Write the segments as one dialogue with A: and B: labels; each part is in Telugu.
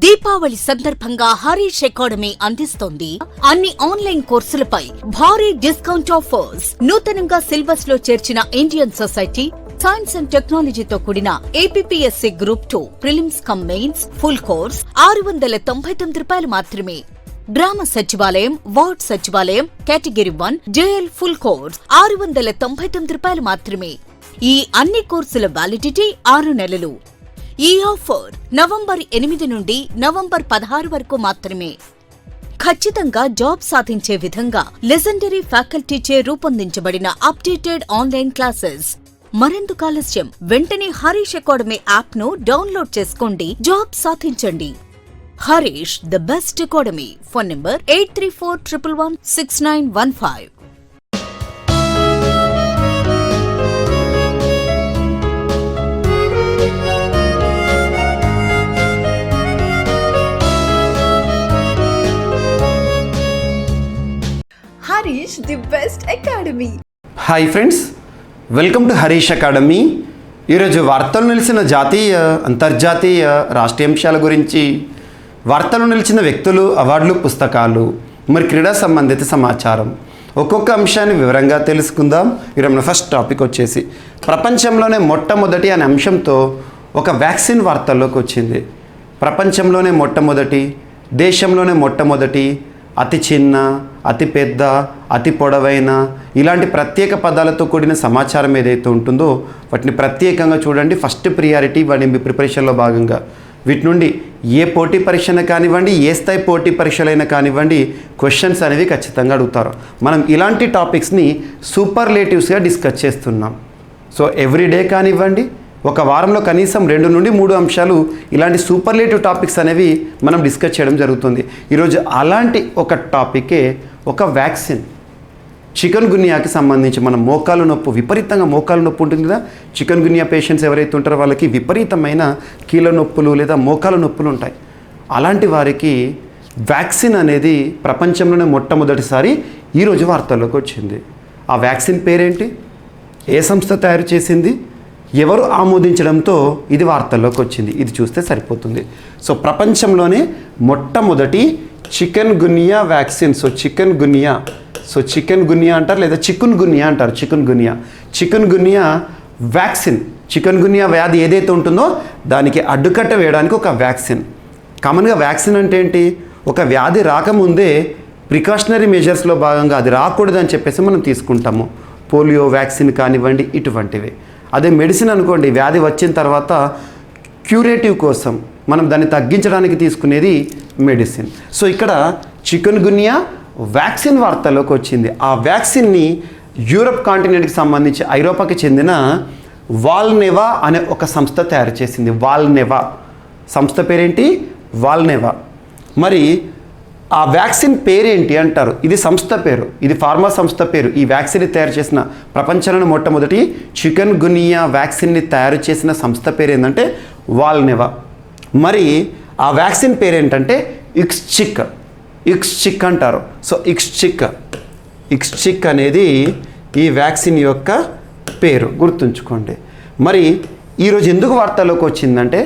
A: దీపావళి సందర్భంగా హరీష్ అకాడమీ అందిస్తోంది అన్ని ఆన్లైన్ కోర్సులపై భారీ డిస్కౌంట్ ఆఫర్స్. నూతనంగా సిలబస్ లో చేర్చిన ఇండియన్ సొసైటీ, సైన్స్ అండ్ టెక్నాలజీతో కూడిన APSC group 2 prelims come mains full course ₹699 మాత్రమే. గ్రామ సచివాలయం, వార్డ్ సచివాలయం కేటగిరీ 1 జేఎల్ ఫుల్ కోర్స్ ₹699 మాత్రమే. ఈ అన్ని కోర్సుల వ్యాలిడిటీ 6 నెలలు. ఈ ఆఫర్ నవంబర్ 8 నుండి నవంబర్ 16 వరకు మాత్రమే. ఖచ్చితంగా జాబ్ సాధించే విధంగా లెజెండరీ ఫ్యాకల్టీచే రూపొందించబడిన అప్డేటెడ్ ఆన్లైన్ క్లాసెస్. మరెందుకు ఆలస్యం? వెంటనే హరీష్ అకాడమీ యాప్ ను డౌన్లోడ్ చేసుకోండి, జాబ్ సాధించండి. Harish the best academy. Phone number 8341116915.
B: Harish the best academy.
C: Hi friends, welcome to Harish academy. ఈరోజు వార్తలు నిలిచిన జాతీయ, అంతర్జాతీయ, రాష్ట్రీయ అంశాల గురించి, వార్తలు నిలిచిన వ్యక్తులు, అవార్డులు, పుస్తకాలు, మరి క్రీడా సంబంధిత సమాచారం, ఒక్కొక్క అంశాన్ని వివరంగా తెలుసుకుందాం. ఈరోజు మన ఫస్ట్ టాపిక్ వచ్చేసి ప్రపంచంలోనే మొట్టమొదటి అనే అంశంతో ఒక వ్యాక్సిన్ వార్తల్లోకి వచ్చింది. ప్రపంచంలోనే మొట్టమొదటి, దేశంలోనే మొట్టమొదటి, అతి చిన్న, అతి పెద్ద, అతి పొడవైన, ఇలాంటి ప్రత్యేక పదాలతో కూడిన సమాచారం ఏదైతే ఉంటుందో వాటిని ప్రత్యేకంగా చూడండి. ఫస్ట్ ప్రియారిటీ వాటి మీ ప్రిపరేషన్లో భాగంగా వీటి నుండి ఏ పోటీ పరీక్షను కానివ్వండి, ఏ స్థాయి పోటీ పరీక్షలైనా కానివ్వండి, క్వశ్చన్స్ అనేవి ఖచ్చితంగా అడుగుతారు. మనం ఇలాంటి టాపిక్స్ని సూపర్లేటివ్స్గా డిస్కస్ చేస్తున్నాం. సో ఎవ్రీడే కానివ్వండి, ఒక వారంలో కనీసం 2 నుండి 3 అంశాలు ఇలాంటి సూపర్లేటివ్ టాపిక్స్ అనేవి మనం డిస్కస్ చేయడం జరుగుతుంది. ఈరోజు అలాంటి ఒక టాపికే ఒక వ్యాక్సిన్. చికెన్ గున్యాకి సంబంధించి మన మోకాలు నొప్పి, విపరీతంగా మోకాలు నొప్పి ఉంటుంది కదా. చికెన్ గున్యా పేషెంట్స్ ఎవరైతే ఉంటారో వాళ్ళకి విపరీతమైన కీళ్ళ నొప్పులు లేదా మోకాలు నొప్పులు ఉంటాయి. అలాంటి వారికి వ్యాక్సిన్ అనేది ప్రపంచంలోనే మొట్టమొదటిసారి ఈరోజు వార్తల్లోకి వచ్చింది. ఆ వ్యాక్సిన్ పేరేంటి, ఏ సంస్థ తయారు చేసింది, ఎవరు ఆమోదించడంతో ఇది వార్తల్లోకి వచ్చింది, ఇది చూస్తే సరిపోతుంది. సో ప్రపంచంలోనే మొట్టమొదటి చికెన్ గున్యా వ్యాక్సిన్. చికెన్ గున్యా అంటారు లేదా చికున్ గున్యా అంటారు. చికున్ గున్యా వ్యాక్సిన్. చికెన్ గున్యా వ్యాధి ఏదైతే ఉంటుందో దానికి అడ్డుకట్ట వేయడానికి ఒక వ్యాక్సిన్. కామన్గా వ్యాక్సిన్ అంటే ఏంటి, ఒక వ్యాధి రాకముందే ప్రికాషనరీ మెజర్స్లో భాగంగా అది రాకూడదని చెప్పేసి మనం తీసుకుంటాము. పోలియో వ్యాక్సిన్ కానివ్వండి, ఇటువంటివి. అదే మెడిసిన్ అనుకోండి, వ్యాధి వచ్చిన తర్వాత క్యూరేటివ్ కోసం మనం దాన్ని తగ్గించడానికి తీసుకునేది మెడిసిన్. సో ఇక్కడ చికెన్ గున్యా వ్యాక్సిన్ వార్తల్లోకి వచ్చింది. ఆ వ్యాక్సిన్ని యూరప్ కాంటినెంట్కి సంబంధించి ఐరోపాకి చెందిన వాల్నెవా అనే ఒక సంస్థ తయారు చేసింది. వాల్నెవా సంస్థ పేరేంటి, వాల్నెవా. మరి ఆ వ్యాక్సిన్ పేరేంటి అంటారు. ఇది సంస్థ పేరు, ఇది ఫార్మా సంస్థ పేరు. ఈ వ్యాక్సిన్ని తయారు చేసిన, ప్రపంచంలోని మొట్టమొదటి చికెన్ గున్యా వ్యాక్సిన్ని తయారు చేసిన సంస్థ పేరు ఏంటంటే వాల్నెవా. మరి ఆ వ్యాక్సిన్ పేరేంటంటే ఇక్స్చిక్ అంటారు. సో ఇక్స్చిక్ అనేది ఈ వ్యాక్సిన్ యొక్క పేరు, గుర్తుంచుకోండి. మరి ఈరోజు ఎందుకు వార్తల్లోకి వచ్చిందంటే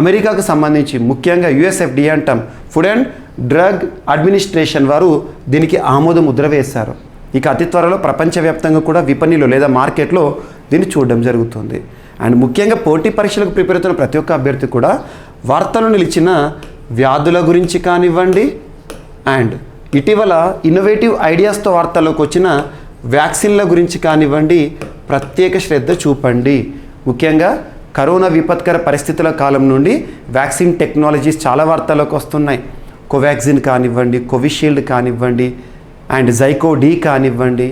C: అమెరికాకు సంబంధించి, ముఖ్యంగా యుఎస్ఎఫ్డిఏ అంటాం, ఫుడ్ అండ్ డ్రగ్ అడ్మినిస్ట్రేషన్ వారు దీనికి ఆమోద ముద్ర వేశారు. ఇక అతి త్వరలో ప్రపంచవ్యాప్తంగా కూడా విపణిలో లేదా మార్కెట్లో దీన్ని చూడడం జరుగుతుంది. అండ్ ముఖ్యంగా పోటీ పరీక్షలకు ప్రిపేర్ అవుతున్న ప్రతి ఒక్క అభ్యర్థి కూడా వార్తలు నిలిచిన వ్యాధుల గురించి కానివ్వండి, అండ్ ఇటీవల ఇన్నోవేటివ్ ఐడియాస్తో వార్తల్లోకి వచ్చిన వ్యాక్సిన్ల గురించి కానివ్వండి, ప్రత్యేక శ్రద్ధ చూపండి. ముఖ్యంగా కరోనా విపత్కర పరిస్థితుల కాలం నుండి వ్యాక్సిన్ టెక్నాలజీస్ చాలా వార్తల్లోకి వస్తున్నాయి. కోవాక్సిన్ కానివ్వండి, కోవిషీల్డ్ కానివ్వండి, అండ్ జైకోడి కానివ్వండి,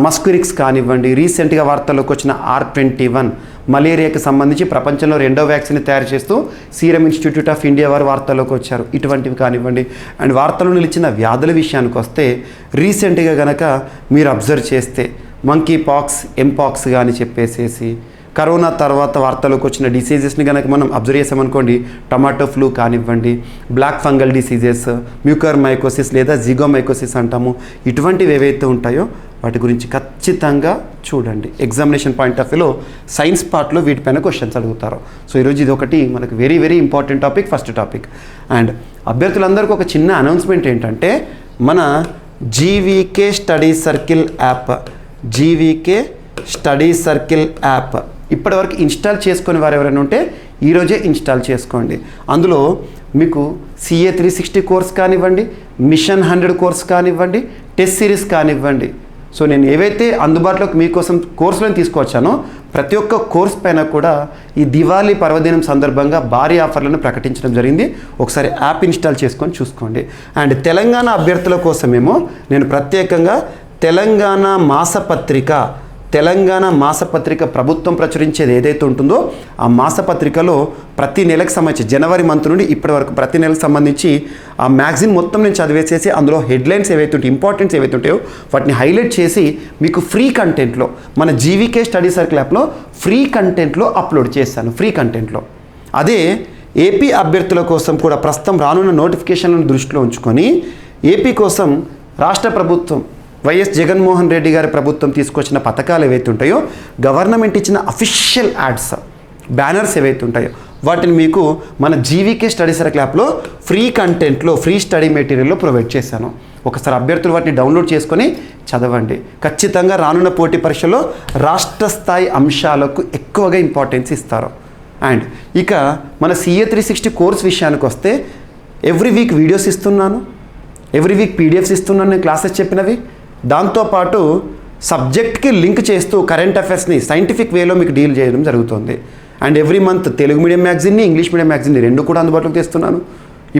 C: మస్క్విరిక్స్ కానివ్వండి, రీసెంట్గా వార్తల్లోకి వచ్చిన R21 మలేరియాకి సంబంధించి ప్రపంచంలో 2వ వ్యాక్సిన్ తయారు చేస్తూ సీరం ఇన్స్టిట్యూట్ ఆఫ్ ఇండియా వారు వార్తల్లోకి వచ్చారు. ఇటువంటివి కానివ్వండి. అండ్ వార్తలు నిలిచిన వ్యాధుల విషయానికి వస్తే రీసెంట్గా కనుక మీరు అబ్జర్వ్ చేస్తే మంకీ పాక్స్, ఎంపాక్స్ కానీ చెప్పేసేసి, కరోనా తర్వాత వార్తలోకి వచ్చిన డిసీజెస్ని కనుక మనం అబ్జర్వ్ చేసామనుకోండి, టొమాటో ఫ్లూ కానివ్వండి, black fungal diseases, mucormycosis లేదా జిగోమైకోసిస్ అంటాము, ఇటువంటివి ఏవైతే ఉంటాయో వాటి గురించి ఖచ్చితంగా చూడండి. ఎగ్జామినేషన్ పాయింట్ ఆఫ్ వ్యూలో సైన్స్ పార్ట్లో వీటిపైన క్వశ్చన్స్ అడుగుతారు. సో ఈరోజు ఇది ఒకటి మనకు very very important topic, first topic. And అభ్యర్థులందరికీ ఒక చిన్న అనౌన్స్మెంట్ ఏంటంటే, మన GVK study circle app, GVK study circle app ఇప్పటివరకు ఇన్స్టాల్ చేసుకునే వారు ఎవరైనా ఉంటే ఈరోజే ఇన్స్టాల్ చేసుకోండి. అందులో మీకు CA 360 కోర్స్ కానివ్వండి, మిషన్ 100 కోర్స్ కానివ్వండి, టెస్ట్ సిరీస్ కానివ్వండి. సో నేను ఏవైతే అందుబాటులోకి మీకోసం కోర్సులను తీసుకొచ్చానో ప్రతి ఒక్క కోర్స్ పైన కూడా ఈ దివాళీ పర్వదినం సందర్భంగా భారీ ఆఫర్లను ప్రకటించడం జరిగింది. ఒకసారి యాప్ ఇన్స్టాల్ చేసుకొని చూసుకోండి. అండ్ తెలంగాణ అభ్యర్థుల కోసమేమో నేను ప్రత్యేకంగా తెలంగాణ మాసపత్రిక ప్రభుత్వం ప్రచురించేది ఏదైతే ఉంటుందో ఆ మాసపత్రికలో ప్రతి నెలకు సంబంధించి జనవరి మంత్ నుండి ఇప్పటి వరకు ప్రతి నెలకు సంబంధించి ఆ మ్యాగజిన్ మొత్తం నేను చదివేసేసి అందులో హెడ్లైన్స్ ఏవైతే ఉంటాయో, ఇంపార్టెన్స్ ఏవైతే ఉంటాయో వాటిని హైలైట్ చేసి మీకు ఫ్రీ కంటెంట్లో మన జీవీకే స్టడీ సర్కిల్ యాప్లో ఫ్రీ కంటెంట్లో అప్లోడ్ చేస్తాను. ఫ్రీ కంటెంట్లో అదే ఏపీ అభ్యర్థుల కోసం కూడా ప్రస్తుతం రానున్న నోటిఫికేషన్లను దృష్టిలో ఉంచుకొని ఏపీ కోసం రాష్ట్ర ప్రభుత్వం వైఎస్ జగన్మోహన్ రెడ్డి గారి ప్రభుత్వం తీసుకొచ్చిన పథకాలు ఏవైతే ఉంటాయో, గవర్నమెంట్ ఇచ్చిన అఫీషియల్ యాడ్స్, బ్యానర్స్ ఏవైతే ఉంటాయో వాటిని మీకు మన జీవీకే స్టడీ సర్కిల్ యాప్లో ఫ్రీ కంటెంట్లో, ఫ్రీ స్టడీ మెటీరియల్లో ప్రొవైడ్ చేశాను. ఒకసారి అభ్యర్థులు వాటిని డౌన్లోడ్ చేసుకొని చదవండి. ఖచ్చితంగా రానున్న పోటీ పరీక్షలో రాష్ట్ర స్థాయి అంశాలకు ఎక్కువగా ఇంపార్టెన్స్ ఇస్తారు. అండ్ ఇక మన CA 360 కోర్స్ విషయానికి వస్తే ఎవ్రీ వీక్ వీడియోస్ ఇస్తున్నాను, ఎవ్రీ వీక్ PDFs ఇస్తున్నాను నేను క్లాసెస్ చెప్పినవి. దాంతోపాటు సబ్జెక్ట్కి లింక్ చేస్తూ కరెంట్ అఫైర్స్ని సైంటిఫిక్ వేలో మీకు డీల్ చేయడం జరుగుతుంది. And every month Telugu medium మ్యాగజిన్ని, ఇంగ్లీష్ మీడియం మ్యాగజిన్ని రెండు కూడా అందుబాటులోకి తెస్తున్నాను.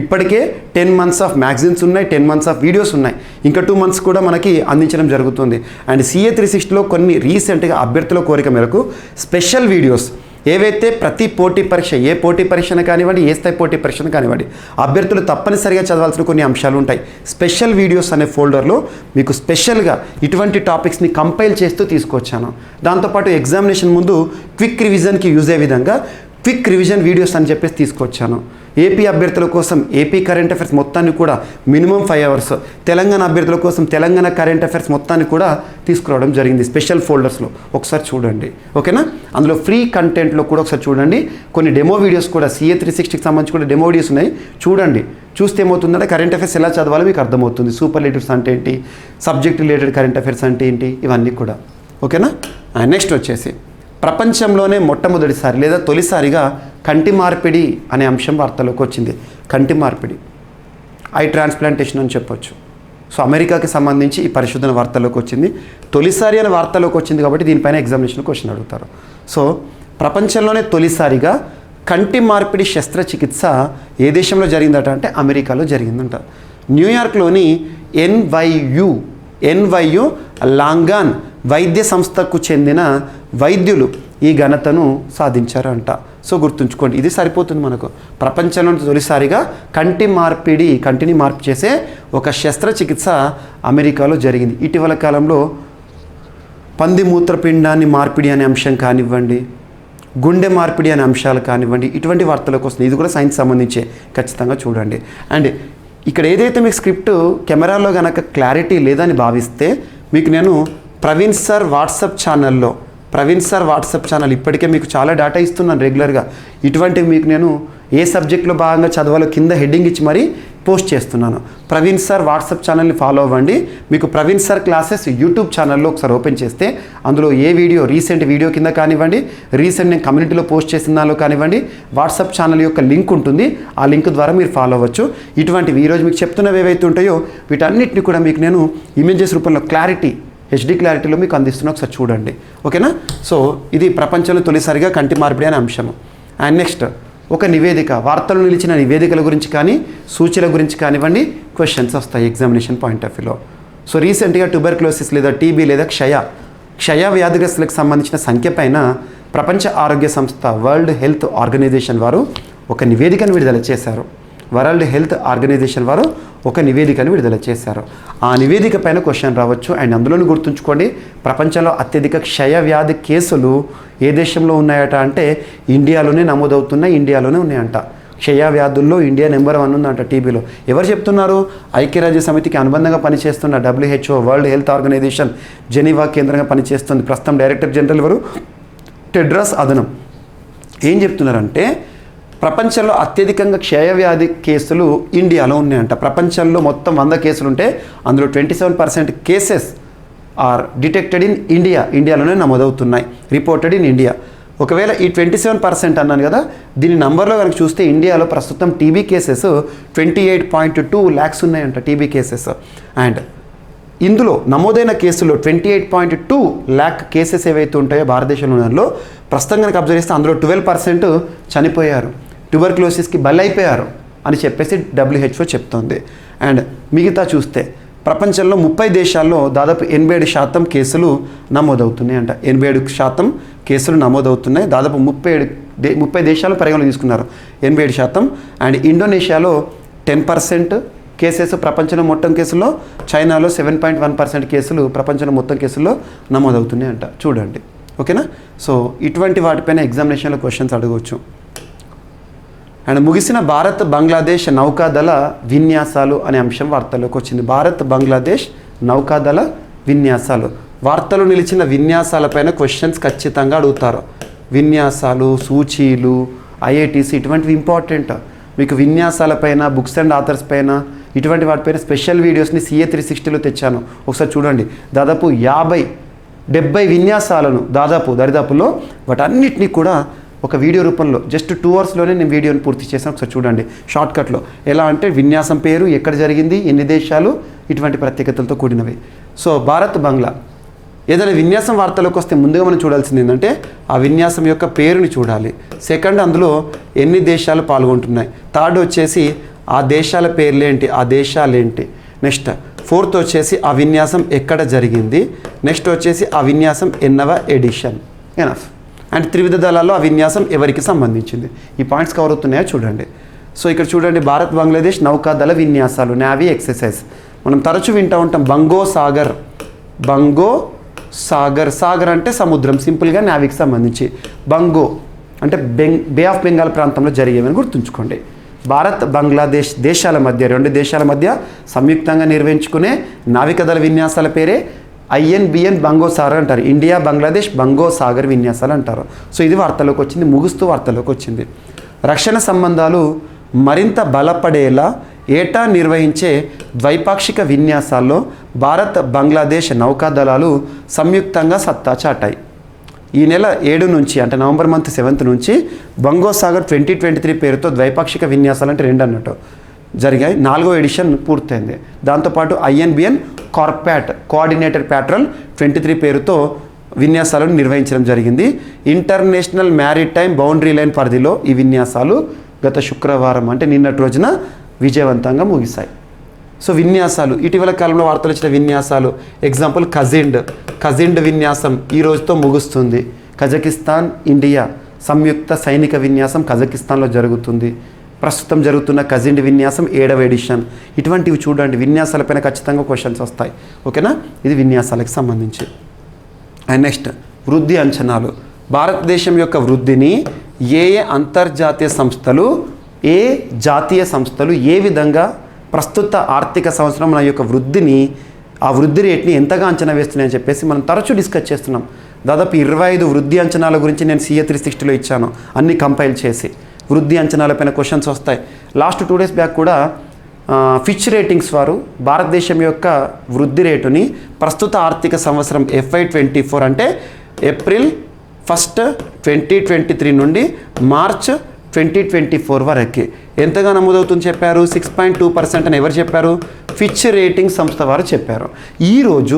C: ఇప్పటికే 10 months ఆఫ్ మ్యాగజిన్స్ ఉన్నాయి, 10 months ఆఫ్ వీడియోస్ ఉన్నాయి. ఇంకా 2 months కూడా మనకి అందించడం జరుగుతుంది. అండ్ CA 360లో కొన్ని రీసెంట్గా అభ్యర్థుల కోరిక మేరకు స్పెషల్ వీడియోస్ ఏవైతే ప్రతి పోటీ పరీక్ష, ఏ పోటీ పరీక్షను కానివ్వండి, ఏ స్థాయి పోటీ పరీక్షను కానివ్వండి, అభ్యర్థులు తప్పనిసరిగా చదవాల్సిన కొన్ని అంశాలు ఉంటాయి. స్పెషల్ వీడియోస్ అనే ఫోల్డర్లో మీకు స్పెషల్గా ఇటువంటి టాపిక్స్ని కంపైల్ చేస్తూ తీసుకొచ్చాను. దాంతోపాటు ఎగ్జామినేషన్ ముందు క్విక్ రివిజన్కి యూజ్ అయ్యే విధంగా క్విక్ రివిజన్ వీడియోస్ అని చెప్పేసి తీసుకొచ్చాను. ఏపీ అభ్యర్థుల కోసం ఏపీ కరెంట్ అఫైర్స్ మొత్తాన్ని కూడా మినిమం 5 hours, తెలంగాణ అభ్యర్థుల కోసం తెలంగాణ కరెంట్ అఫైర్స్ మొత్తాన్ని కూడా తీసుకురావడం జరిగింది స్పెషల్ ఫోల్డర్స్లో. ఒకసారి చూడండి, ఓకేనా? అందులో ఫ్రీ కంటెంట్లో కూడా ఒకసారి చూడండి. కొన్ని డెమో వీడియోస్ కూడా CA 360కి సంబంధించి కూడా డెమో వీడియోస్ ఉన్నాయి, చూడండి. చూస్తే ఏమవుతుందంటే కరెంట్ అఫైర్స్ ఎలా చదవాలో మీకు అర్థమవుతుంది. సూపర్లేటివ్స్ అంటే ఏంటి, సబ్జెక్ట్ రిలేటెడ్ కరెంట్ అఫైర్స్ అంటే ఏంటి, ఇవన్నీ కూడా, ఓకేనా? నెక్స్ట్ వచ్చేసి ప్రపంచంలోనే మొట్టమొదటిసారి లేదా తొలిసారిగా కంటి మార్పిడి అనే అంశం వార్తలోకి వచ్చింది. కంటి మార్పిడి, ఐ ట్రాన్స్ప్లాంటేషన్ అని చెప్పొచ్చు. సో అమెరికాకి సంబంధించి ఈ పరిశోధన వార్తలోకి వచ్చింది. తొలిసారి అనే వార్తలోకి వచ్చింది కాబట్టి దీనిపైన ఎగ్జామినేషన్ క్వశ్చన్ అడుగుతారు. సో ప్రపంచంలోనే తొలిసారిగా కంటి మార్పిడి శస్త్రచికిత్స ఏ దేశంలో జరిగిందట అంటే అమెరికాలో జరిగిందంట. న్యూయార్క్లోని NYU లాంగాన్ వైద్య సంస్థకు చెందిన వైద్యులు ఈ ఘనతను సాధించారంట. సో గుర్తుంచుకోండి, ఇది సరిపోతుంది మనకు. ప్రపంచంలో తొలిసారిగా కంటిని మార్పు చేసే ఒక శస్త్రచికిత్స అమెరికాలో జరిగింది. ఇటీవల కాలంలో పంది మూత్రపిండాన్ని మార్పిడి అనే అంశం కానివ్వండి, గుండె మార్పిడి అనే అంశాలు కానివ్వండి, ఇటువంటి వార్తలకు వస్తుంది. ఇది కూడా సైన్స్ సంబంధించే, ఖచ్చితంగా చూడండి. అండ్ ఇక్కడ ఏదైతే మీకు స్క్రిప్ట్ కెమెరాలో కనుక క్లారిటీ లేదని భావిస్తే మీకు నేను ప్రవీణ్ సార్ వాట్సాప్ ఛానల్ ఇప్పటికే మీకు చాలా డేటా ఇస్తున్నాను రెగ్యులర్గా. ఇటువంటివి మీకు నేను ఏ సబ్జెక్ట్లో భాగంగా చదవాలో కింద హెడ్డింగ్ ఇచ్చి మరీ పోస్ట్ చేస్తున్నాను. ప్రవీణ్ సార్ వాట్సాప్ ఛానల్ని ఫాలో అవ్వండి. మీకు ప్రవీణ్ సార్ క్లాసెస్ యూట్యూబ్ ఛానల్లో ఒకసారి ఓపెన్ చేస్తే అందులో ఏ వీడియో, రీసెంట్ వీడియో కింద కానివ్వండి, రీసెంట్ నేను కమ్యూనిటీలో పోస్ట్ చేసిన దానిలో కానివ్వండి, వాట్సాప్ ఛానల్ యొక్క లింక్ ఉంటుంది. ఆ లింక్ ద్వారా మీరు ఫాలో అవ్వచ్చు. ఇటువంటివి ఈరోజు మీకు చెప్తున్నవి ఏవైతే ఉంటాయో వీటన్నిటిని కూడా మీకు నేను ఇమేజెస్ రూపంలో HD క్లారిటీలో మీకు అందిస్తున్నా, ఒకసారి చూడండి, ఓకేనా? సో ఇది ప్రపంచంలో తొలిసారిగా కంటి మార్పిడి అనే అంశము. అండ్ నెక్స్ట్ ఒక నివేదిక, వార్తలు నిలిచిన నివేదికల గురించి కానీ సూచనల గురించి కానివ్వండి క్వశ్చన్స్ వస్తాయి ఎగ్జామినేషన్ పాయింట్ ఆఫ్ వ్యూలో. సో రీసెంట్గా ట్యూబర్క్లోసిస్ లేదా TB లేదా క్షయ వ్యాధిగ్రస్తులకు సంబంధించిన సంఖ్య పైన ప్రపంచ ఆరోగ్య సంస్థ వరల్డ్ హెల్త్ ఆర్గనైజేషన్ వారు ఒక నివేదికను విడుదల చేశారు. ఆ నివేదిక పైన క్వశ్చన్ రావచ్చు. అండ్ అందులోని గుర్తుంచుకోండి, ప్రపంచంలో అత్యధిక క్షయ వ్యాధి కేసులు ఏ దేశంలో ఉన్నాయట అంటే ఇండియాలోనే ఉన్నాయంట. క్షయ వ్యాధుల్లో ఇండియా నెంబర్ 1 ఉందంట టీబీలో. ఎవరు చెప్తున్నారు? ఐక్యరాజ్య సమితికి అనుబంధంగా పనిచేస్తున్న WHO, world health organization Geneva కేంద్రంగా పనిచేస్తుంది. ప్రస్తుతం డైరెక్టర్ జనరల్ ఎవరు? Tedros Adhanom. ఏం చెప్తున్నారంటే ప్రపంచంలో అత్యధికంగా క్షయవ్యాధి కేసులు ఇండియాలో ఉన్నాయంట. ప్రపంచంలో మొత్తం 100 కేసులు ఉంటే అందులో 27% కేసెస్ ఆర్ డిటెక్టెడ్ ఇన్ ఇండియాలోనే నమోదవుతున్నాయి, రిపోర్టెడ్ ఇన్ ఇండియా. ఒకవేళ ఈ 27% అన్నాను కదా, దీని నంబర్లో కనుక చూస్తే ఇండియాలో ప్రస్తుతం టీబీ కేసెస్ 28.2 lakhs ఉన్నాయంట టీబీ కేసెస్. అండ్ ఇందులో నమోదైన కేసుల్లో 28.2 lakh కేసెస్ ఏవైతే ఉంటాయో భారతదేశంలో ప్రస్తుతం కనుక అబ్జర్వ్ చేస్తే అందులో 12% చనిపోయారు, ట్యూబర్క్లోసిస్కి బలైపోయారు అని చెప్పేసి WHO చెప్తోంది. అండ్ మిగతా చూస్తే ప్రపంచంలో 30 దేశాల్లో దాదాపు 87% కేసులు నమోదవుతున్నాయి అంట. 87% కేసులు నమోదవుతున్నాయి. దాదాపు 30 దేశాలు పరిగణలో తీసుకున్నారు, 87%. అండ్ ఇండోనేషియాలో 10% కేసెస్ ప్రపంచంలో మొత్తం కేసుల్లో, చైనాలో 7.1% కేసులు ప్రపంచంలో మొత్తం కేసుల్లో నమోదవుతున్నాయి అంట. చూడండి, ఓకేనా? సో ఇటువంటి వాటిపైన ఎగ్జామినేషన్లో క్వశ్చన్స్ అడగవచ్చు. అండ్ ముగిసిన భారత్ బంగ్లాదేశ్ నౌకాదళ విన్యాసాలు అనే అంశం వార్తల్లోకి వచ్చింది. భారత్ బంగ్లాదేశ్ నౌకాదళ విన్యాసాలు, వార్తలు నిలిచిన విన్యాసాలపైన క్వశ్చన్స్ ఖచ్చితంగా అడుగుతారు. విన్యాసాలు, సూచీలు, IITC ఇటువంటివి ఇంపార్టెంట్. మీకు విన్యాసాలపైన, బుక్స్ అండ్ ఆథర్స్ పైన, ఇటువంటి వాటిపైన స్పెషల్ వీడియోస్ని CA 360లో తెచ్చాను, ఒకసారి చూడండి. దాదాపు 50-70 విన్యాసాలను దరిదాపులో వాటన్నిటినీ కూడా ఒక వీడియో రూపంలో జస్ట్ 2 hours నేను వీడియోని పూర్తి చేశాను. ఒకసారి చూడండి షార్ట్కట్లో. ఎలా అంటే విన్యాసం పేరు, ఎక్కడ జరిగింది, ఎన్ని దేశాలు, ఇటువంటి ప్రత్యేకతలతో కూడినవి. సో భారత్ బంగ్లా ఏదైనా విన్యాసం వార్తలోకి వస్తే ముందుగా మనం చూడాల్సింది ఏంటంటే ఆ విన్యాసం యొక్క పేరుని చూడాలి. సెకండ్, అందులో ఎన్ని దేశాలు పాల్గొంటున్నాయి. థర్డ్ వచ్చేసి ఆ దేశాల పేర్లేంటి, ఆ దేశాలేంటి. నెక్స్ట్ ఫోర్త్ వచ్చేసి ఆ విన్యాసం ఎక్కడ జరిగింది. నెక్స్ట్ వచ్చేసి ఆ విన్యాసం ఎన్నవ ఎడిషన్. ఎనఫ్. అండ్ త్రివిధ దళాల్లో ఆ విన్యాసం ఎవరికి సంబంధించింది. ఈ పాయింట్స్ కవర్ అవుతున్నాయో చూడండి. సో ఇక్కడ చూడండి, భారత్ బంగ్లాదేశ్ నౌకాదళ విన్యాసాలు, నావీ ఎక్సర్సైజ్. మనం తరచూ వింటూ ఉంటాం బంగో సాగర్ అంటే సముద్రం, సింపుల్గా నావీకి సంబంధించి. బంగో అంటే బే ఆఫ్ బెంగాల్ ప్రాంతంలో జరిగేవని గుర్తుంచుకోండి. భారత్ బంగ్లాదేశ్ దేశాల మధ్య, 2 దేశాల మధ్య సంయుక్తంగా నిర్వహించుకునే నావికాదళ విన్యాసాల పేరే INBN బంగో సాగర్ అంటారు. ఇండియా బంగ్లాదేశ్ బంగో సాగర్ విన్యాసాలు అంటారు. సో ఇది వార్తలోకి వచ్చింది, ముగుస్తూ వార్తలోకి వచ్చింది. రక్షణ సంబంధాలు మరింత బలపడేలా ఏటా నిర్వహించే ద్వైపాక్షిక విన్యాసాల్లో భారత్ బంగ్లాదేశ్ నౌకాదళాలు సంయుక్తంగా సత్తా చాటాయి. ఈ నెల 7 నుంచి అంటే నవంబర్ మంత్ 7th నుంచి బంగో సాగర్ 2023 పేరుతో ద్వైపాక్షిక విన్యాసాలు అంటే 2 అన్నట్టు జరిగాయి. 4వ ఎడిషన్ పూర్తయింది. దాంతోపాటు INBN కార్పాట్ కోఆర్డినేటర్ ప్యాట్రల్ 23 పేరుతో విన్యాసాలను నిర్వహించడం జరిగింది. ఇంటర్నేషనల్ మ్యారిటైమ్ బౌండరీ లైన్ పరిధిలో ఈ విన్యాసాలు గత శుక్రవారం అంటే నిన్నటి రోజున విజయవంతంగా ముగిశాయి. సో విన్యాసాలు, ఇటీవల కాలంలో వార్తలు వచ్చిన విన్యాసాలు, ఎగ్జాంపుల్ కజిండ్ విన్యాసం ఈ రోజుతో ముగుస్తుంది. కజకిస్తాన్ ఇండియా సంయుక్త సైనిక విన్యాసం కజకిస్తాన్లో జరుగుతుంది. ప్రస్తుతం జరుగుతున్న కజిండ్ విన్యాసం 7వ ఎడిషన్. ఇటువంటివి చూడండి, విన్యాసాలపైన ఖచ్చితంగా క్వశ్చన్స్ వస్తాయి. ఓకేనా? ఇది విన్యాసాలకు సంబంధించి. అండ్ నెక్స్ట్ వృద్ధి అంచనాలు. భారతదేశం యొక్క వృద్ధిని ఏ అంతర్జాతీయ సంస్థలు, ఏ జాతీయ సంస్థలు ఏ విధంగా ప్రస్తుత ఆర్థిక సంవత్సరం మన యొక్క వృద్ధిని, ఆ వృద్ధి రేట్ని ఎంతగా అంచనా వేస్తున్నాయని చెప్పేసి మనం తరచూ డిస్కస్ చేస్తున్నాం. దాదాపు 25 వృద్ధి అంచనాల గురించి నేను CA 360లో ఇచ్చాను, అన్ని కంపైల్ చేసి. వృద్ధి అంచనాలపైన క్వశ్చన్స్ వస్తాయి. లాస్ట్ 2 days బ్యాక్ కూడా ఫిచ్ రేటింగ్స్ వారు భారతదేశం యొక్క వృద్ధి రేటుని ప్రస్తుత ఆర్థిక సంవత్సరం FY24 అంటే ఏప్రిల్ 1, 2023 నుండి మార్చ్ 2024 వరకు ఎంతగా నమోదవుతుంది చెప్పారు? 6.2% అని ఎవరు చెప్పారు? ఫిచ్ రేటింగ్ సంస్థ వారు చెప్పారు. ఈరోజు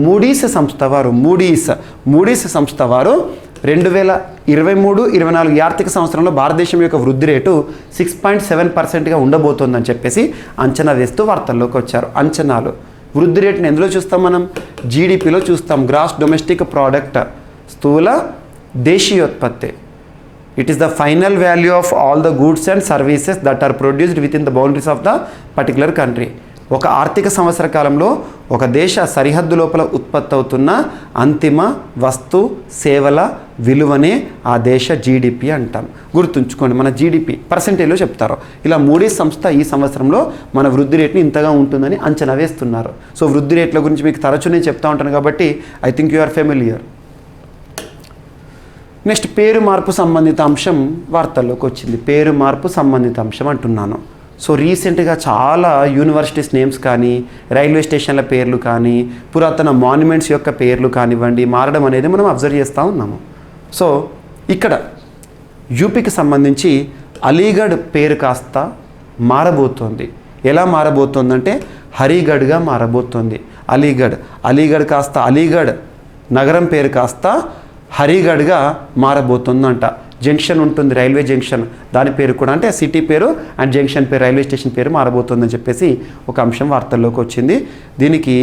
C: మూడీస్ సంస్థ వారు 2023-24 ఆర్థిక సంవత్సరంలో భారతదేశం యొక్క వృద్ధి రేటు 6.7%గా ఉండబోతోందని చెప్పేసి అంచనా వేస్తూ వార్తల్లోకి వచ్చారు. అంచనాలు, వృద్ధి రేటుని ఎందులో చూస్తాం మనం? GDPలో చూస్తాం. గ్రాస్ డొమెస్టిక్ ప్రోడక్ట్, స్థూల దేశీయోత్పత్తి. It is the final value of all the goods and services that are produced within the boundaries of the particular country. ఒక ఆర్థిక సంవత్సర కాలంలో ఒక దేశ సరిహద్దు లోపల ఉత్పత్తి అవుతున్న అంతిమ వస్తు సేవల విలువనే ఆ దేశ జీడిపి అంటాం. గుర్తుంచుకోండి, మన జీడిపి పర్సెంటేజ్లో చెప్తారు. ఇలా మూడీస్ సంస్థ ఈ సంవత్సరంలో మన వృద్ధి రేటుని ఇంతగా ఉంటుందని అంచనా వేస్తున్నారు. సో వృద్ధి రేట్ల గురించి మీకు తరచూ నేను చెప్తా ఉంటాను కాబట్టి I think you are familiar. Next, పేరు మార్పు సంబంధిత అంశం వార్తల్లోకి వచ్చింది. పేరు మార్పు సంబంధిత అంశం అంటున్నాను. సో రీసెంట్గా చాలా యూనివర్సిటీస్ నేమ్స్ కానీ, రైల్వే స్టేషన్ల పేర్లు కానీ, పురాతన మాన్యుమెంట్స్ యొక్క పేర్లు కానివ్వండి మారడం అనేది మనం అబ్జర్వ్ చేస్తూ ఉన్నాము. సో ఇక్కడ యూపీకి సంబంధించి అలీగఢ్ పేరు కాస్త మారబోతోంది. ఎలా మారబోతోందంటే హరిగఢ్గా మారబోతోంది. అలీగఢ్ కాస్త అలీగఢ్ నగరం పేరు కాస్త హరిగఢ్గా మారబోతుందంట. జంక్షన్ ఉంటుంది, రైల్వే జంక్షన్, దాని పేరు కూడా అంటే సిటీ పేరు అండ్ జంక్షన్ పేరు, రైల్వే స్టేషన్ పేరు మారబోతుందని చెప్పేసి ఒక అంశం వార్తల్లోకి వచ్చింది. దీనికి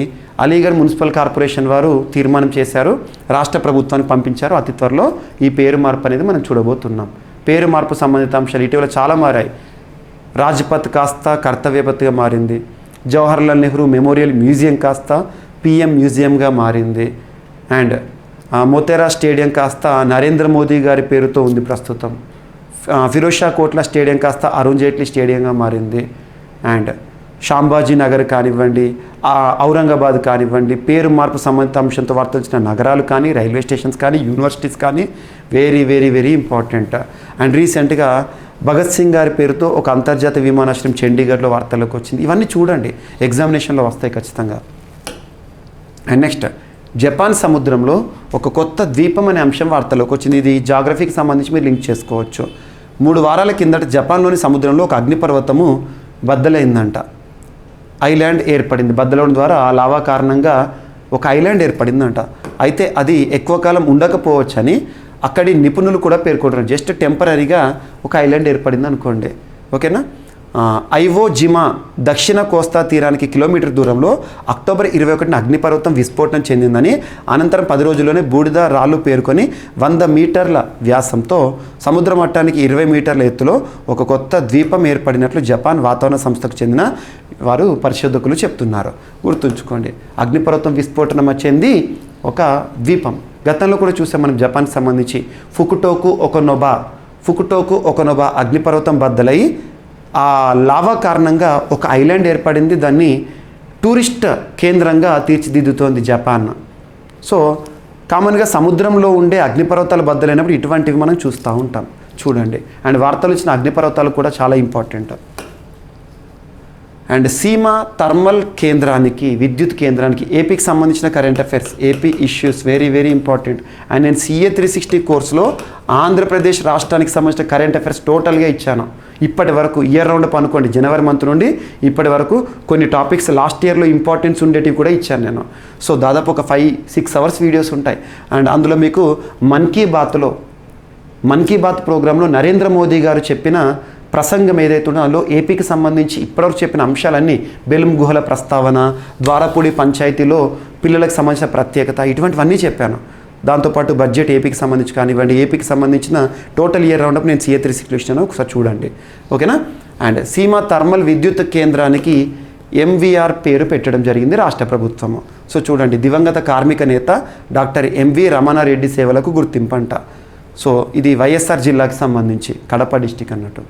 C: అలీగఢ్ మున్సిపల్ కార్పొరేషన్ వారు తీర్మానం చేశారు, రాష్ట్ర ప్రభుత్వానికి పంపించారు. అతి త్వరలో ఈ పేరు మార్పు అనేది మనం చూడబోతున్నాం. పేరు మార్పు సంబంధిత అంశాలు ఇటీవల చాలా మారాయి. రాజ్పథ్ కాస్త కర్తవ్యపథ్గా మారింది. జవహర్లాల్ నెహ్రూ మెమోరియల్ మ్యూజియం కాస్త పిఎం మ్యూజియంగా మారింది. అండ్ మోతేరా స్టేడియం కాస్త నరేంద్ర మోదీ గారి పేరుతో ఉంది ప్రస్తుతం. ఫిరోజ్ షా కోట్లా స్టేడియం కాస్త అరుణ్ జైట్లీ స్టేడియంగా మారింది. అండ్ షాంబాజీ నగర్ కానివ్వండి, ఔరంగాబాద్ కానివ్వండి, పేరు మార్పు సంబంధిత అంశంతో వార్త వచ్చిన నగరాలు కానీ, రైల్వే స్టేషన్స్ కానీ, యూనివర్సిటీస్ కానీ very very very important. And రీసెంట్గా భగత్ సింగ్ గారి పేరుతో ఒక అంతర్జాతీయ విమానాశ్రయం చండీగఢ్లో వార్తల్లోకి వచ్చింది. ఇవన్నీ చూడండి, ఎగ్జామినేషన్లో వస్తాయి ఖచ్చితంగా. అండ్ నెక్స్ట్, జపాన్ సముద్రంలో ఒక కొత్త ద్వీపం అనే అంశం వార్తలోకి వచ్చింది. ఇది జాగ్రఫీకి సంబంధించి మీరు లింక్ చేసుకోవచ్చు. 3 వారాల కిందట జపాన్లోని సముద్రంలో ఒక అగ్నిపర్వతము బద్దలైందంట. ఐలాండ్ ఏర్పడింది. బద్దలవడం ద్వారా ఆ లావా కారణంగా ఒక ఐలాండ్ ఏర్పడిందంట. అయితే అది ఎక్కువ కాలం ఉండకపోవచ్చని అక్కడి నిపుణులు కూడా పేర్కొంటున్నారు. జస్ట్ టెంపరీగా ఒక ఐలాండ్ ఏర్పడింది అనుకోండి, ఓకేనా. ఐవో జిమా దక్షిణ కోస్తా తీరానికి కిలోమీటర్ దూరంలో అక్టోబర్ 21న అగ్నిపర్వతం విస్ఫోటనం చెందిందని, అనంతరం 10 రోజుల్లోనే బూడిద రాళ్ళు పేరుకొని 100 మీటర్ల వ్యాసంతో సముద్ర మట్టానికి 20 మీటర్ల ఎత్తులో ఒక కొత్త ద్వీపం ఏర్పడినట్లు జపాన్ వాతావరణ సంస్థకు చెందిన వారు పరిశోధకులు చెప్తున్నారు. గుర్తుంచుకోండి, అగ్నిపర్వతం విస్ఫోటనం చెంది ఒక ద్వీపం. గతంలో కూడా చూసాం మనం జపాన్కి సంబంధించి ఫుకుటోకు ఒకనొబా అగ్నిపర్వతం బద్దలై ఆ లావా కారణంగా ఒక ఐలాండ్ ఏర్పడింది. దాన్ని టూరిస్ట్ కేంద్రంగా తీర్చిదిద్దుతోంది జపాన్. సో కామన్గా సముద్రంలో ఉండే అగ్నిపర్వతాలు బద్దలైనప్పుడు ఇటువంటివి మనం చూస్తూ ఉంటాం. చూడండి, అండ్ వార్తలు ఇచ్చిన అగ్నిపర్వతాలు కూడా చాలా ఇంపార్టెంట్. అండ్ సీమా థర్మల్ కేంద్రానికి, విద్యుత్ కేంద్రానికి ఏపీకి సంబంధించిన current affairs, AP issues very very important. And నేను CA 360 కోర్సులో ఆంధ్రప్రదేశ్ రాష్ట్రానికి సంబంధించిన కరెంట్ అఫైర్స్ టోటల్గా ఇచ్చాను. ఇప్పటి వరకు ఇయర్ రౌండ్ అనుకోండి, జనవరి మంత్ నుండి ఇప్పటి వరకు కొన్ని టాపిక్స్ లాస్ట్ ఇయర్లో ఇంపార్టెన్స్ ఉండేటివి కూడా ఇచ్చాను నేను. సో దాదాపు ఒక 5-6 అవర్స్ వీడియోస్ ఉంటాయి. అండ్ అందులో మీకు మన్ కీ బాత్ ప్రోగ్రాంలో నరేంద్ర మోదీ గారు చెప్పిన ప్రసంగం ఏదైతే ఉందో అందులో ఏపీకి సంబంధించి ఇప్పటివరకు చెప్పిన అంశాలన్నీ, బెలుం గుహల ప్రస్తావన, ద్వారపూడి పంచాయతీలో పిల్లలకు సంబంధించిన ప్రత్యేకత, ఇటువంటివన్నీ చెప్పాను. దాంతోపాటు బడ్జెట్ ఏపీకి సంబంధించి కానివ్వండి, ఏపీకి సంబంధించిన టోటల్ ఇయర్ రౌండప్ నేను CA 360 ఇచ్చాను, ఒకసారి చూడండి, ఓకేనా. అండ్ సీమా థర్మల్ విద్యుత్ కేంద్రానికి MVR పేరు పెట్టడం జరిగింది రాష్ట్ర ప్రభుత్వము. సో చూడండి, దివంగత కార్మిక నేత డాక్టర్ MV రమణారెడ్డి సేవలకు గుర్తింపంట. సో ఇది వైఎస్ఆర్ జిల్లాకి సంబంధించి కడప డిస్టిక్ అన్నట్టు.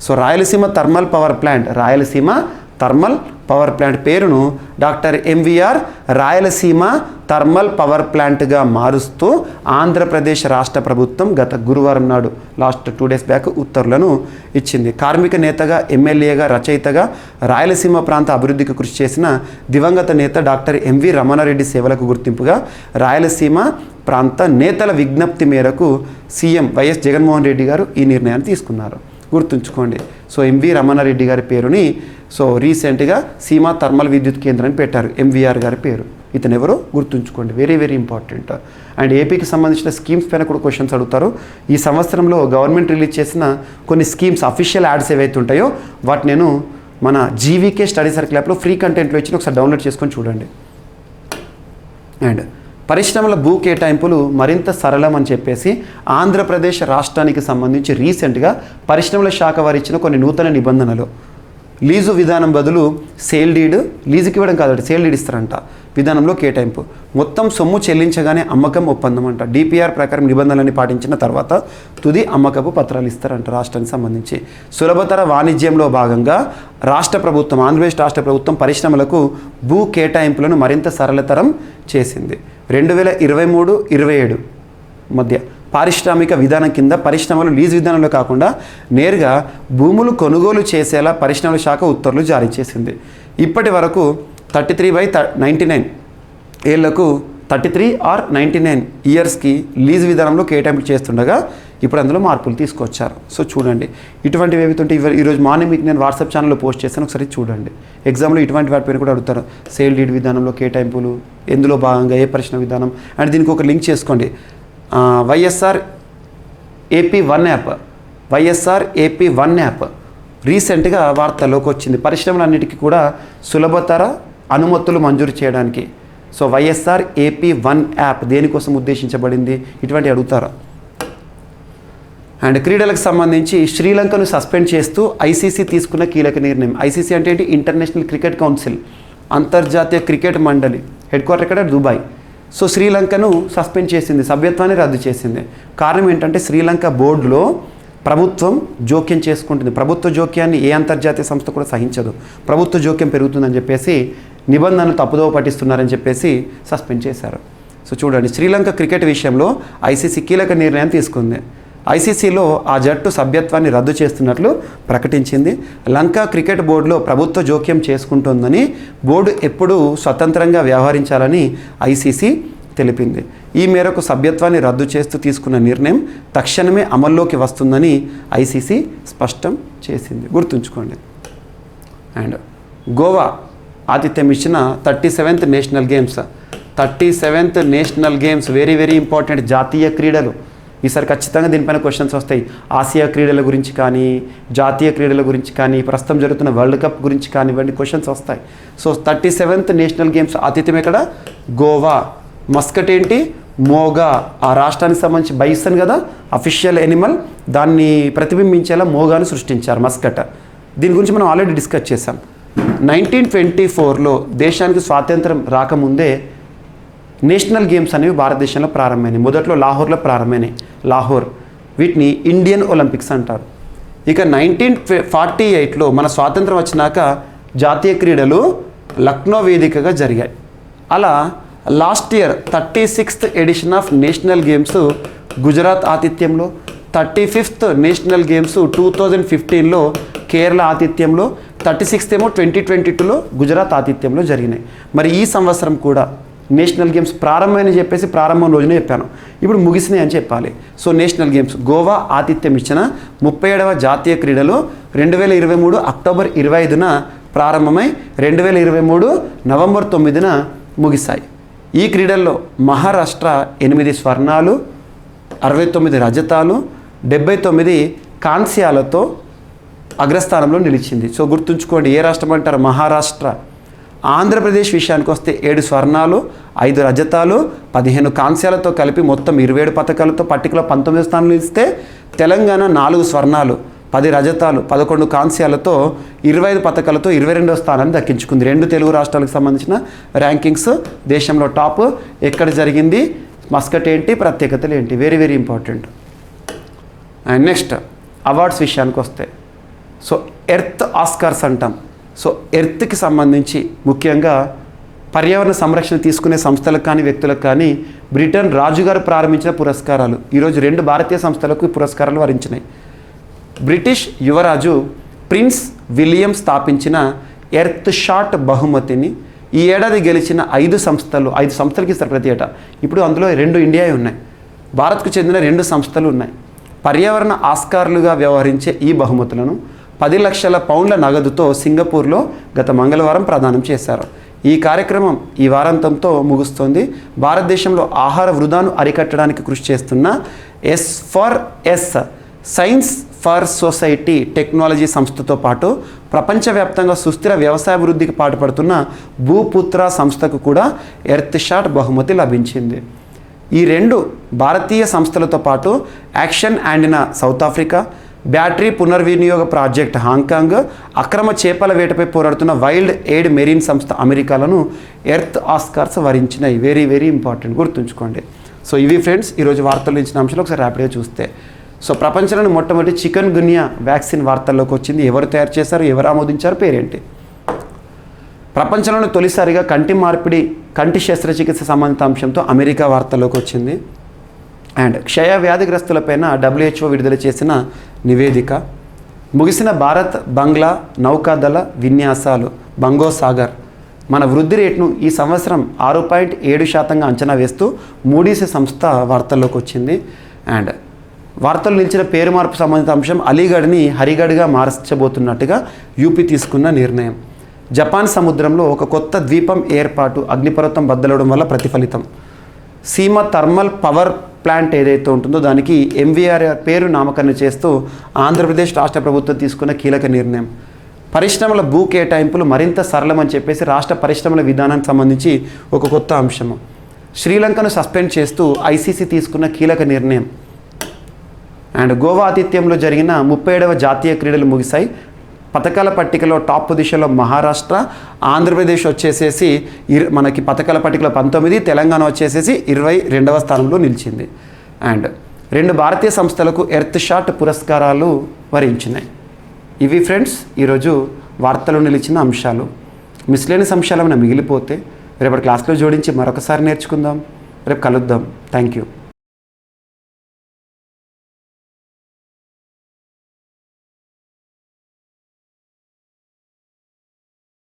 C: So Rayalaseema thermal power plant పేరును doctor MVR Rayalaseema thermal power ప్లాంట్గా మారుస్తూ ఆంధ్రప్రదేశ్ రాష్ట్ర ప్రభుత్వం గత గురువారం నాడు లాస్ట్ 2 days బ్యాక్ ఉత్తర్వులను ఇచ్చింది. కార్మిక నేతగా, ఎమ్మెల్యేగా, రచయితగా రాయలసీమ ప్రాంత అభివృద్ధికి కృషి చేసిన దివంగత నేత డాక్టర్ MV రమణారెడ్డి సేవలకు గుర్తింపుగా రాయలసీమ ప్రాంత నేతల విజ్ఞప్తి మేరకు సీఎం వైఎస్ జగన్మోహన్ రెడ్డి గారు ఈ నిర్ణయాన్ని తీసుకున్నారు. గుర్తుంచుకోండి. సో MV రమణారెడ్డి గారి పేరుని రీసెంట్గా సీమా థర్మల్ విద్యుత్ కేంద్రాన్ని పెట్టారు. MVR గారి పేరు. ఇతను ఎవరో గుర్తుంచుకోండి, వెరీ వెరీ ఇంపార్టెంట్. అండ్ ఏపీకి సంబంధించిన స్కీమ్స్ పైన కూడా క్వశ్చన్స్ అడుగుతారు. ఈ సంవత్సరంలో గవర్నమెంట్ రిలీజ్ చేసిన కొన్ని స్కీమ్స్, అఫీషియల్ యాడ్స్ ఏవైతే ఉంటాయో వాటి నేను మన GVK స్టడీ సర్కిల్ యాప్లో ఫ్రీ కంటెంట్లో ఇచ్చిన ఒకసారి డౌన్లోడ్ చేసుకొని చూడండి. అండ్ పరిశ్రమల భూ కేటాయింపులు మరింత సరళం అని చెప్పేసి ఆంధ్రప్రదేశ్ రాష్ట్రానికి సంబంధించి రీసెంట్గా పరిశ్రమల శాఖ వారు ఇచ్చిన కొన్ని నూతన నిబంధనలు. లీజు విధానం బదులు సేల్ డీడ్, లీజుకి ఇవ్వడం కాదంట, సేల్ డీడ్ ఇస్తారంట, విధానంలో కేటాయింపు. మొత్తం సొమ్ము చెల్లించగానే అమ్మకం ఒప్పందం అంట. డిపిఆర్ ప్రకారం నిబంధనలని పాటించిన తర్వాత తుది అమ్మకపు పత్రాలు ఇస్తారంట రాష్ట్రానికి సంబంధించి. సులభతర వాణిజ్యంలో భాగంగా రాష్ట్ర ప్రభుత్వం, ఆంధ్రప్రదేశ్ రాష్ట్ర ప్రభుత్వం పరిశ్రమలకు భూ కేటాయింపులను మరింత సరళతరం చేసింది. 2023-27 మధ్య పారిశ్రామిక విధానం కింద పరిశ్రమలు లీజ్ విధానంలో కాకుండా నేరుగా భూములు కొనుగోలు చేసేలా పరిశ్రమల శాఖ ఉత్తర్వులు జారీ చేసింది. ఇప్పటి వరకు 33/99 ఏళ్లకు 33 or 99 ఇయర్స్కి లీజ్ విధానంలో కేటాయింపు చేస్తుండగా ఇప్పుడు అందులో మార్పులు తీసుకొచ్చారు. సో చూడండి, ఇటువంటివి ఏవైతుంటే ఈరోజు మార్నింగ్ మీకు నేను వాట్సాప్ ఛానల్లో పోస్ట్ చేస్తాను, ఒకసారి చూడండి. ఎగ్జామ్లో ఇటువంటి వాటి పేరు కూడా అడుగుతారు. సేల్ డీడ్ విధానంలో కేటాయింపులు ఎందులో భాగంగా ఏ పరిశ్రమ విధానం అండ్ దీనికి ఒక లింక్ చేసుకోండి. YSR AP1 app, YSR AP1 app రీసెంట్గా వార్తల్లోకి వచ్చింది. పరిశ్రమలన్నిటికీ కూడా సులభతర అనుమతులు మంజూరు చేయడానికి. సో వైఎస్ఆర్ AP1 యాప్ దేనికోసం ఉద్దేశించబడింది, ఇటువంటి అడుగుతారు. అండ్ క్రీడలకు సంబంధించి శ్రీలంకను సస్పెండ్ చేస్తూ ఐసీసీ తీసుకున్న కీలక నిర్ణయం. ఐసీసీ అంటే ఏంటి? ఇంటర్నేషనల్ క్రికెట్ కౌన్సిల్, అంతర్జాతీయ క్రికెట్ మండలి, హెడ్ క్వార్టర్ ఎక్కడ? దుబాయ్. సో శ్రీలంకను సస్పెండ్ చేసింది, సభ్యత్వాన్ని రద్దు చేసింది. కారణం ఏంటంటే శ్రీలంక బోర్డులో ప్రభుత్వం జోక్యం చేసుకుంటుంది. ప్రభుత్వ జోక్యాన్ని ఏ అంతర్జాతీయ సంస్థ కూడా సహించదు. ప్రభుత్వ జోక్యం పెరుగుతుందని చెప్పేసి నిబంధనలు తప్పుదోవ పట్టిస్తున్నారని చెప్పేసి సస్పెండ్ చేశారు. సో చూడండి, శ్రీలంక క్రికెట్ విషయంలో ఐసీసీ కీలక నిర్ణయం తీసుకుంది. ఐసీసీలో ఆ జట్టు సభ్యత్వాన్ని రద్దు చేస్తున్నట్లు ప్రకటించింది. లంక క్రికెట్ బోర్డులో ప్రభుత్వ జోక్యం చేసుకుంటోందని, బోర్డు ఎప్పుడూ స్వతంత్రంగా వ్యవహరించాలని ఐసీసీ తెలిపింది. ఈ మేరకు సభ్యత్వాన్ని రద్దు చేస్తూ తీసుకున్న నిర్ణయం తక్షణమే అమల్లోకి వస్తుందని ఐసీసీ స్పష్టం చేసింది. గుర్తుంచుకోండి. అండ్ గోవా ఆతిథ్యం ఇచ్చిన 37th national games, 37th national games very very important. జాతీయ క్రీడలు ఈసారి ఖచ్చితంగా దీనిపైన క్వశ్చన్స్ వస్తాయి. ఆసియా క్రీడల గురించి కానీ, జాతీయ క్రీడల గురించి కానీ, ప్రస్తుతం జరుగుతున్న వరల్డ్ కప్ గురించి కానీ ఇవన్నీ క్వశ్చన్స్ వస్తాయి. సో 37th నేషనల్ గేమ్స్ ఆతిథ్యం ఎక్కడ? గోవా. మస్కట్ ఏంటి? మోగా. ఆ రాష్ట్రానికి సంబంధించి బైసన్ కదా అఫీషియల్ ఎనిమల్, దాన్ని ప్రతిబింబించేలా మోగాను సృష్టించారు మస్కట్. దీని గురించి మనం ఆల్రెడీ డిస్కస్ చేసాం. 1924లో దేశానికి స్వాతంత్రం రాకముందే నేషనల్ గేమ్స్ అనేవి భారతదేశంలో ప్రారంభమైనాయి. మొదట్లో లాహోర్లో ప్రారంభమైనాయి. లాహోర్, వీటిని ఇండియన్ ఒలింపిక్స్ అంటారు. ఇక 1948లో మన స్వాతంత్రం వచ్చినాక జాతీయ క్రీడలు లక్నో వేదికగా జరిగాయి. అలా last year 36th edition of national games Gujarat ఆతిథ్యంలో, 35th నేషనల్ గేమ్స్ 2015లో కేరళ ఆతిథ్యంలో, 36th ఏమో 2022లో గుజరాత్ ఆతిథ్యంలో జరిగినాయి. మరి ఈ సంవత్సరం కూడా నేషనల్ గేమ్స్ ప్రారంభమని చెప్పేసి ప్రారంభం రోజునే చెప్పాను, ఇప్పుడు ముగిసినాయి అని చెప్పాలి. సో నేషనల్ గేమ్స్ గోవా ఆతిథ్యం ఇచ్చిన 37వ జాతీయ క్రీడలు 2023 అక్టోబర్ 25న ప్రారంభమై 2023 నవంబర్ 9న ముగిశాయి. ఈ క్రీడల్లో మహారాష్ట్ర 8 స్వర్ణాలు, 69 రజతాలు, 79 కాంస్యాలతో అగ్రస్థానంలో నిలిచింది. సో గుర్తుంచుకోండి, ఏ రాష్ట్రం అంటారు? మహారాష్ట్ర. ఆంధ్రప్రదేశ్ విషయానికి వస్తే 7 స్వర్ణాలు, 5 రజతాలు, 15 కాంస్యాలతో కలిపి మొత్తం 27 పథకాలతో పట్టికలో 19వ స్థానంలో ఇస్తే, తెలంగాణ 4 స్వర్ణాలు, 10 రజతాలు, 11 కాంస్యాలతో 25 పథకాలతో 22వ స్థానాన్ని దక్కించుకుంది. 2 తెలుగు రాష్ట్రాలకు సంబంధించిన ర్యాంకింగ్స్ దేశంలో టాప్ ఎక్కడ జరిగింది, మస్కట్ ఏంటి, ప్రత్యేకతలు ఏంటి, very very important. And next awards విషయానికి వస్తే, సో ఎర్త్ ఆస్కార్స్ అంటాం. సో ఎర్త్కి సంబంధించి ముఖ్యంగా పర్యావరణ సంరక్షణ తీసుకునే సంస్థలకు కానీ వ్యక్తులకు కానీ బ్రిటన్ రాజుగారు ప్రారంభించిన పురస్కారాలు. ఈరోజు 2 భారతీయ సంస్థలకు ఈ పురస్కారాలు వరించినాయి. బ్రిటిష్ యువరాజు ప్రిన్స్ విలియం స్థాపించిన ఎర్త్ షాట్ బహుమతిని ఈ ఏడాది గెలిచిన 5 సంస్థలకి ఇస్తారు ప్రతి ఏటా. ఇప్పుడు అందులో 2 ఇండియా ఉన్నాయి. భారత్కు చెందిన 2 సంస్థలు ఉన్నాయి. పర్యావరణ ఆస్కార్లుగా వ్యవహరించే ఈ బహుమతులను 10 లక్షల పౌండ్ల నగదుతో సింగపూర్లో గత మంగళవారం ప్రదానం చేశారు. ఈ కార్యక్రమం ఈ వారాంతంతో ముగుస్తోంది. భారతదేశంలో ఆహార వృధాను అరికట్టడానికి కృషి చేస్తున్న S4S science for society technology సంస్థతో పాటు ప్రపంచవ్యాప్తంగా సుస్థిర వ్యవసాయ అభివృద్ధికి పాటుపడుతున్న భూపుత్ర సంస్థకు కూడా ఎర్త్ షాట్ బహుమతి లభించింది. ఈ 2 భారతీయ సంస్థలతో పాటు action and in South Africa, battery పునర్వినియోగ ప్రాజెక్ట్ హాంకాంగ్, అక్రమ చేపల వేటపై పోరాడుతున్న వైల్డ్ ఎయిడ్ మెరీన్ సంస్థ అమెరికాలను ఎర్త్ ఆస్కార్స్ వరించినాయి. వెరీ వెరీ ఇంపార్టెంట్, గుర్తుంచుకోండి. సో ఇవి ఫ్రెండ్స్ ఈరోజు వార్తల్లో ఇచ్చిన అంశాలు ఒకసారి ర్యాపిడ్గా చూస్తే. సో ప్రపంచంలోని మొట్టమొదటి చికెన్ గున్యా వ్యాక్సిన్ వార్తల్లోకి వచ్చింది. ఎవరు తయారు చేశారు, ఎవరు ఆమోదించారు, పేరేంటి? ప్రపంచంలోని తొలిసారిగా కంటి శస్త్రచికిత్స సంబంధిత అంశంతో అమెరికా వార్తల్లోకి వచ్చింది. అండ్ క్షయ వ్యాధిగ్రస్తులపైన WHO విడుదల చేసిన నివేదిక. ముగిసిన భారత్ బంగ్లా నౌకాదళ విన్యాసాలు బంగోసాగర్ మన వృద్ధి రేటును ఈ సంవత్సరం 6.7% అంచనా వేస్తూ మూడీస్ సంస్థ వార్తల్లోకి వచ్చింది. అండ్ వార్తలు నిలిచిన పేరు మార్పు సంబంధిత అంశం అలీగఢ్ని హరిగఢ్గా మార్చబోతున్నట్టుగా యూపీ తీసుకున్న నిర్ణయం. జపాన్ సముద్రంలో ఒక కొత్త ద్వీపం ఏర్పాటు, అగ్నిపర్వతం బద్దలవడం వల్ల ప్రతిఫలితం. సీమ థర్మల్ పవర్ ప్లాంట్ ఏదైతే ఉంటుందో దానికి MVR పేరు నామకరణం చేస్తూ ఆంధ్రప్రదేశ్ రాష్ట్ర ప్రభుత్వం తీసుకున్న కీలక నిర్ణయం. పరిశ్రమల భూ కేటాయింపులు మరింత సరళమని చెప్పేసి రాష్ట్ర పరిశ్రమల విధానానికి సంబంధించి ఒక కొత్త అంశము. శ్రీలంకను సస్పెండ్ చేస్తూ ICC తీసుకున్న కీలక నిర్ణయం. అండ్ గోవా ఆతిథ్యంలో జరిగిన 37వ జాతీయ క్రీడలు ముగిశాయి. పథకాల పట్టికలో టాప్ పొజిషన్లో మహారాష్ట్ర, ఆంధ్రప్రదేశ్ వచ్చేసేసి మనకి పథకాల పట్టికలో 19, తెలంగాణ వచ్చేసేసి 22వ స్థానంలో నిలిచింది. అండ్ 2 భారతీయ సంస్థలకు ఎర్త్ షాట్ పురస్కారాలు వరించినాయి. ఇవి ఫ్రెండ్స్ ఈరోజు వార్తలు నిలిచిన అంశాలు. మిస్లేనియస్ అంశాలు ఏమైనా మిగిలిపోతే రేపటి క్లాస్లో జోడించి మరొకసారి నేర్చుకుందాం. రేపు కలుద్దాం. Thank you.